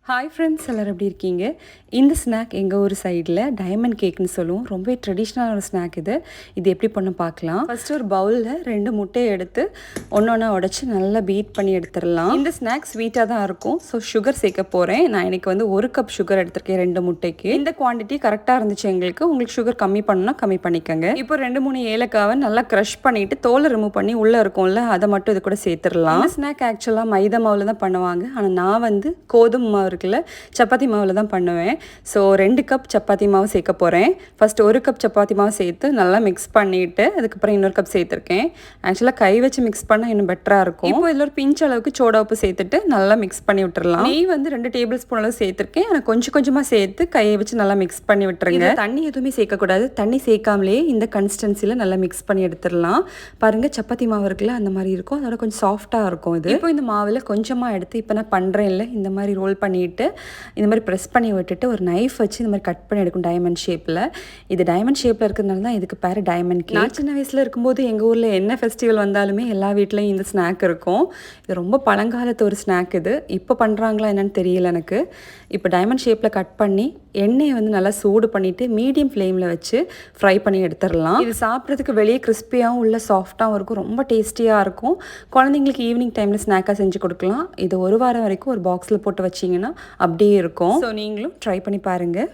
Hi friends, எல்லோரும் எப்படி இருக்கீங்க? இந்த ஸ்நாக் எங்கள் ஊர் சைடில் டைமண்ட் கேக்குன்னு சொல்லுவோம். ரொம்ப ட்ரெடிஷ்னலான ஒரு ஸ்நாக் இது. இது எப்படி பண்ண பார்க்கலாம். ஃபஸ்ட்டு ஒரு பவுலில் 2 முட்டையை எடுத்து ஒன்றா உடச்சி நல்லா பீட் பண்ணி எடுத்துடலாம். இந்த ஸ்நாக் ஸ்வீட்டாக தான் இருக்கும். ஸோ சுகர் சேர்க்க போகிறேன். நான் எனக்கு வந்து 1 கப் சுகர் எடுத்திருக்கேன் 2 முட்டைக்கு. இந்த குவான்டிட்டி கரெக்டாக இருந்துச்சு எங்களுக்கு. உங்களுக்கு சுகர் கம்மி பண்ணணும்னா கம்மி பண்ணிக்கோங்க. இப்போ 2-3 ஏலக்காவை நல்லா க்ரஷ் பண்ணிவிட்டு தோலை ரிமூவ் பண்ணி உள்ளே இருக்கும்ல அதை மட்டும் இது கூட சேர்த்துடலாம். இந்த ஸ்நாக் ஆக்சுவலாக மைதா மாவில் தான் பண்ணுவாங்க. ஆனால் நான் வந்து கோதுமை மாவு இருக்குல்ல, சப்பாத்தி மாவில் தான் பண்ணுவேன். ஸோ 2 கப் சப்பாத்தி மாவு சேர்க்க போகிறேன். ஃபஸ்ட்டு 1 கப் சப்பாத்தி மாவு சேர்த்து நல்லா மிக்ஸ் பண்ணிவிட்டு அதுக்கப்புறம் இன்னொரு கப் சேர்த்துருக்கேன். ஆக்சுவலாக கை வச்சு மிக்ஸ் பண்ணால் இன்னும் பெட்டராக இருக்கும். இப்போ இதில் ஒரு பிஞ்ச் அளவுக்கு சோடா உப்பு சேர்த்துட்டு நல்லா மிக்ஸ் பண்ணி விட்டுறலாம். நெய் வந்து 2 டேபிள் ஸ்பூன் அளவு சேர்த்துருக்கேன். ஆனால் கொஞ்சம் கொஞ்சமாக சேர்த்து கையை வச்சு நல்லா மிக்ஸ் பண்ணி விட்டுருங்க. தண்ணி எதுவுமே சேர்க்கக்கூடாது. தண்ணி சேர்க்காமலே இந்த கன்சிஸ்டன்சியில் நல்லா மிக்ஸ் பண்ணி எடுத்துடலாம். பாருங்கள், சப்பாத்தி மாவு இருக்குல்ல அந்த மாதிரி இருக்கும். அதோட கொஞ்சம் சாஃப்டாக இருக்கும் இது. இப்போ இந்த மாவில் கொஞ்சமாக எடுத்து இப்போ நான் பண்ணுறேன் இல்லை, இந்த மாதிரி ரோல் பண்ணிவிட்டு இந்த மாதிரி ப்ரெஸ் பண்ணி விட்டுட்டு ஒரு நைஃப் வச்சு இந்த மாதிரி கட் பண்ணி எடுக்கும் டைமண்ட் ஷேப்பில். இது டைமண்ட் ஷேப்பில் இருக்கிறதுனால தான் இதுக்கு பேர் டைமண்ட் கேக். நான் சின்ன வயசில் இருக்கும்போது எங்கள் ஊரில் என்ன ஃபெஸ்டிவல் வந்தாலுமே எல்லா வீட்லேயும் இந்த ஸ்நாக் இருக்கும். இது ரொம்ப பழங்காலத்து ஒரு ஸ்நாக் இது. இப்போ பண்ணுறாங்களா என்னன்னு தெரியல எனக்கு. இப்போ டைமண்ட் ஷேப்பில் கட் பண்ணி எண்ணெயை வந்து நல்லா சூடு பண்ணிவிட்டு மீடியம் ஃப்ளேமில் வச்சு ஃப்ரை பண்ணி எடுத்துடலாம். இது சாப்பிட்றதுக்கு வெளியே கிறிஸ்பியாகவும் உள்ள சாஃப்டாகவும் இருக்கும். ரொம்ப டேஸ்டியாக இருக்கும். குழந்தைங்களுக்கு ஈவினிங் டைமில் ஸ்நாக்காக செஞ்சு கொடுக்கலாம். இது 1 வாரம் வரைக்கும் ஒரு பாக்ஸில் போட்டு வச்சிங்கன்னா அப்படியே இருக்கும். ஸோ நீங்களும் ட்ரை பண்ணி பாருங்கள்.